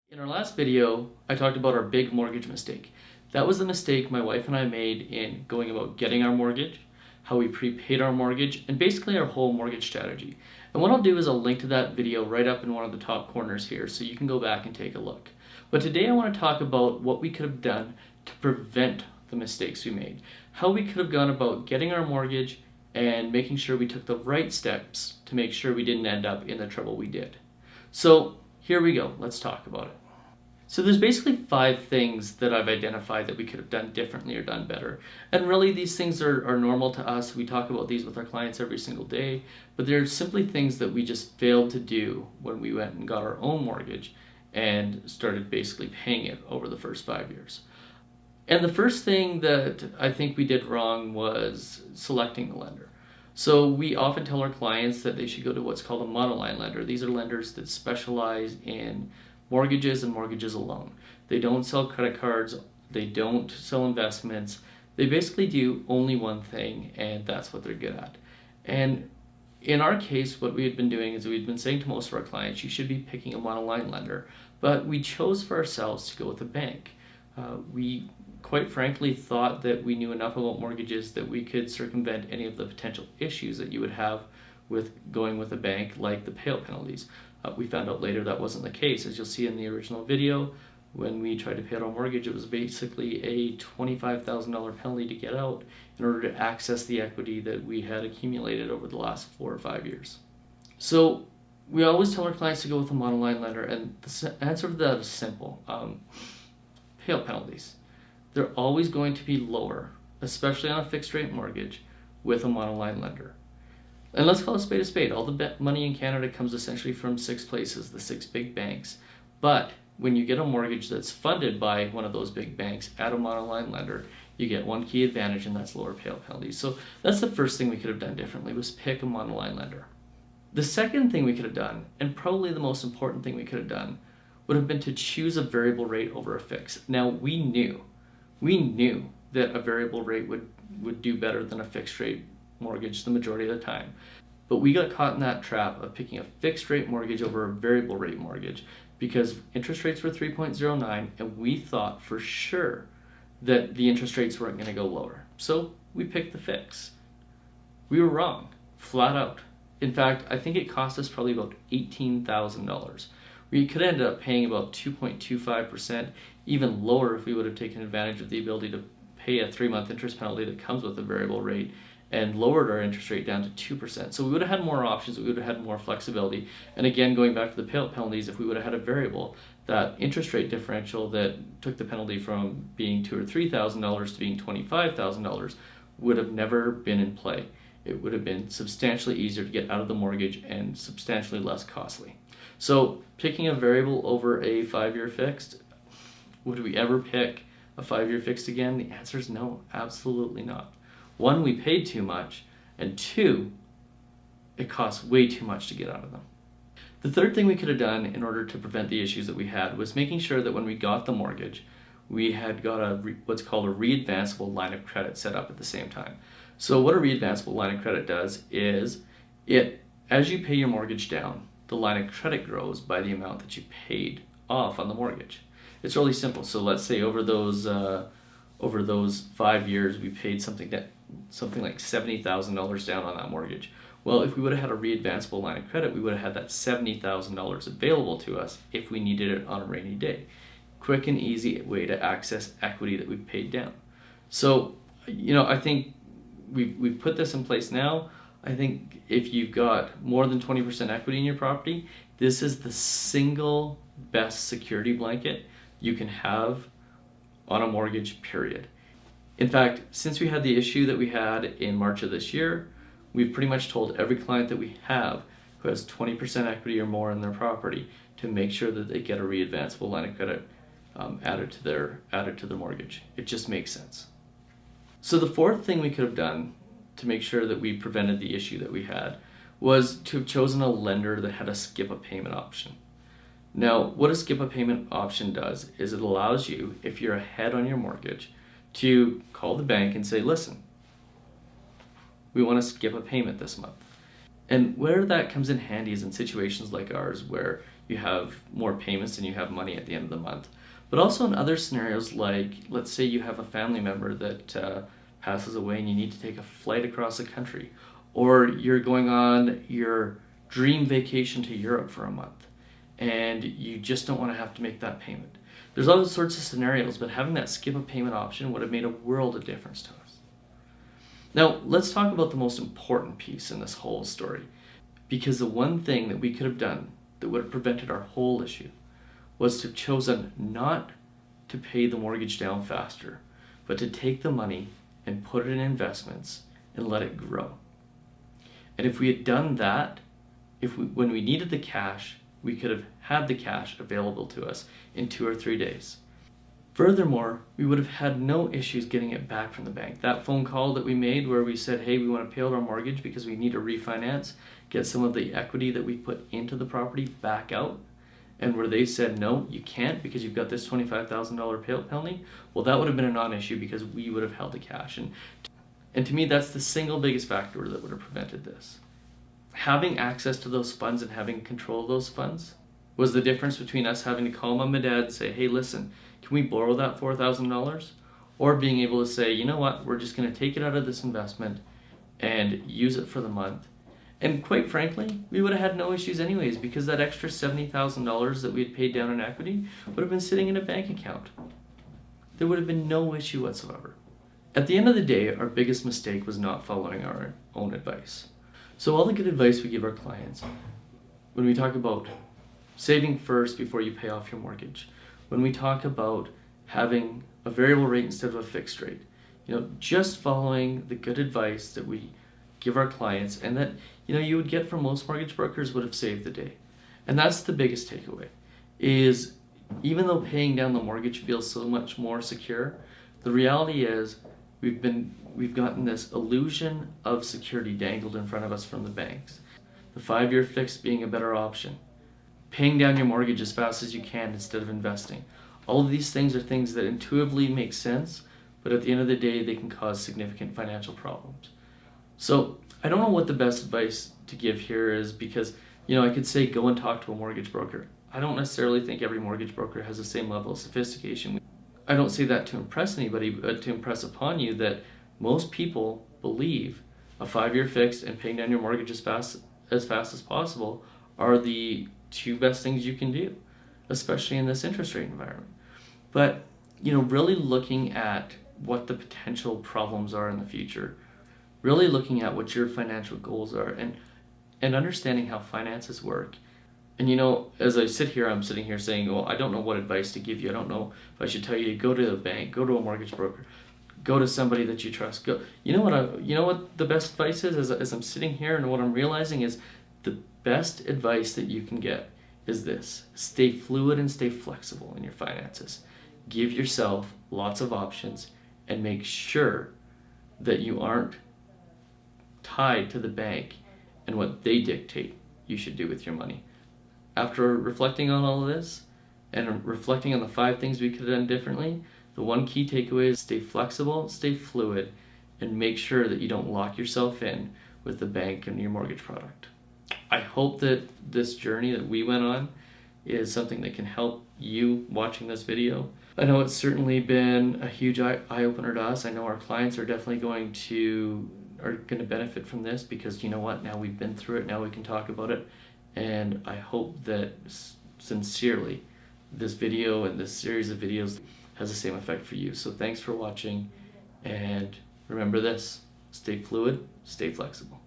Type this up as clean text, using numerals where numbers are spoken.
In our last video, I talked about our big mortgage mistake. That was the mistake my wife and I made in going about getting our mortgage, how we prepaid our mortgage, and basically our whole mortgage strategy. And what I'll do is I'll link to that video right up in one of the top corners here so you can go back and take a look. But today I want to talk about what we could have done to prevent the mistakes we made. How we could have gone about getting our mortgage and making sure we took the right steps to make sure we didn't end up in the trouble we did. So here we go, let's talk about it. So there's basically 5 things that I've identified that we could have done differently or done better. And really these things are normal to us. We talk about these with our clients every single day, but they're simply things that we just failed to do when we went and got our own mortgage and started basically paying it over the first 5 years. And the first thing that I think we did wrong was selecting the lender. So we often tell our clients that they should go to what's called a monoline lender. These are lenders that specialize in mortgages and mortgages alone. They don't sell credit cards, they don't sell investments. They basically do only one thing, and that's what they're good at. And in our case, what we had been doing is we'd been saying to most of our clients, you should be picking a monoline lender, but we chose for ourselves to go with a bank. We quite frankly thought that we knew enough about mortgages that we could circumvent any of the potential issues that you would have with going with a bank, like the payout penalties. We found out later that wasn't the case. As you'll see in the original video, when we tried to pay out our mortgage, it was basically a $25,000 penalty to get out in order to access the equity that we had accumulated over the last 4 or 5 years. So we always tell our clients to go with a monoline lender, and the answer to that is simple. Payout penalties. They're always going to be lower, especially on a fixed rate mortgage, with a monoline lender. And let's call a spade a spade. All the money in Canada comes essentially from 6 places, the 6 big banks. But when you get a mortgage that's funded by one of those big banks at a monoline lender, you get one key advantage, and that's lower payout penalties. So that's the first thing we could have done differently, was pick a monoline lender. The second thing we could have done, and probably the most important thing we could have done, would have been to choose a variable rate over a fixed. Now we knew that a variable rate would do better than a fixed rate mortgage the majority of the time. But we got caught in that trap of picking a fixed rate mortgage over a variable rate mortgage because interest rates were 3.09 and we thought for sure that the interest rates weren't going to go lower. So we picked the fix. We were wrong, flat out. In fact, I think it cost us probably about $18,000. We could end up paying about 2.25%, even lower if we would have taken advantage of the ability to pay a 3-month interest penalty that comes with a variable rate and lowered our interest rate down to 2%. So we would have had more options, we would have had more flexibility. And again, going back to the payout penalties, if we would have had a variable, that interest rate differential that took the penalty from being $2,000 or $3,000 to being $25,000 would have never been in play. It would have been substantially easier to get out of the mortgage and substantially less costly. So picking a variable over a 5-year fixed, would we ever pick a 5-year fixed again? The answer is no, absolutely not. 1, we paid too much, and 2, it costs way too much to get out of them. The third thing we could have done in order to prevent the issues that we had was making sure that when we got the mortgage, we had got what's called a re-advanceable line of credit set up at the same time. So what a re-advanceable line of credit does is, as you pay your mortgage down, the line of credit grows by the amount that you paid off on the mortgage. It's really simple. So let's say over those 5 years, we paid something like $70,000 down on that mortgage. Well, if we would have had a re-advanceable line of credit, we would have had that $70,000 available to us if we needed it on a rainy day. Quick and easy way to access equity that we've paid down. So, I think we've put this in place now. I think if you've got more than 20% equity in your property, this is the single best security blanket you can have on a mortgage, period. In fact, since we had the issue that we had in March of this year, we've pretty much told every client that we have who has 20% equity or more in their property to make sure that they get a re-advanceable line of credit added to their mortgage. It just makes sense. So the fourth thing we could have done to make sure that we prevented the issue that we had was to have chosen a lender that had a skip a payment option. Now, what a skip a payment option does is it allows you, if you're ahead on your mortgage, to call the bank and say, listen, we want to skip a payment this month. And where that comes in handy is in situations like ours where you have more payments than you have money at the end of the month. But also in other scenarios like, let's say you have a family member that passes away and you need to take a flight across the country. Or you're going on your dream vacation to Europe for a month and you just don't want to have to make that payment. There's all sorts of scenarios, but having that skip a payment option would have made a world of difference to us. Now, let's talk about the most important piece in this whole story, because the one thing that we could have done that would have prevented our whole issue was to have chosen not to pay the mortgage down faster, but to take the money and put it in investments and let it grow. And if we had done that, when we needed the cash, we could have had the cash available to us in 2 or 3 days. Furthermore, we would have had no issues getting it back from the bank. That phone call that we made where we said, hey, we want to pay out our mortgage because we need to refinance, get some of the equity that we put into the property back out, and where they said, no, you can't because you've got this $25,000 penalty, well, that would have been a non-issue because we would have held the cash. And to me, that's the single biggest factor that would have prevented this. Having access to those funds and having control of those funds was the difference between us having to call mom and dad and say, hey, listen, can we borrow that $4,000? Or being able to say, you know what, we're just going to take it out of this investment and use it for the month. And quite frankly, we would have had no issues anyways because that extra $70,000 that we had paid down in equity would have been sitting in a bank account. There would have been no issue whatsoever. At the end of the day, our biggest mistake was not following our own advice. So all the good advice we give our clients, when we talk about saving first before you pay off your mortgage, when we talk about having a variable rate instead of a fixed rate, just following the good advice that we give our clients and that, you would get from most mortgage brokers would have saved the day. And that's the biggest takeaway, is even though paying down the mortgage feels so much more secure, the reality is we've gotten this illusion of security dangled in front of us from the banks. The 5-year fix being a better option. Paying down your mortgage as fast as you can instead of investing. All of these things are things that intuitively make sense, but at the end of the day, they can cause significant financial problems. So I don't know what the best advice to give here is because, I could say go and talk to a mortgage broker. I don't necessarily think every mortgage broker has the same level of sophistication. I don't say that to impress anybody, but to impress upon you that most people believe a 5-year fix and paying down your mortgage as fast as possible are the 2 best things you can do, especially in this interest rate environment. But, really looking at what the potential problems are in the future, really looking at what your financial goals are and understanding how finances work. And as I sit here, I'm sitting here saying, well, I don't know what advice to give you. I don't know if I should tell you to go to the bank, go to a mortgage broker, go to somebody that you trust. Go. You know what the best advice is? As I'm sitting here and what I'm realizing is the best advice that you can get is this: stay fluid and stay flexible in your finances. Give yourself lots of options and make sure that you aren't tied to the bank and what they dictate you should do with your money. After reflecting on all of this and reflecting on the 5 things we could have done differently, the one key takeaway is stay flexible, stay fluid, and make sure that you don't lock yourself in with the bank and your mortgage product. I hope that this journey that we went on is something that can help you watching this video. I know it's certainly been a huge eye-opener to us. I know our clients are definitely going to benefit from this because you know what? Now we've been through it, now we can talk about it. And I hope that sincerely this video and this series of videos has the same effect for you. So thanks for watching, and remember this: stay fluid, stay flexible.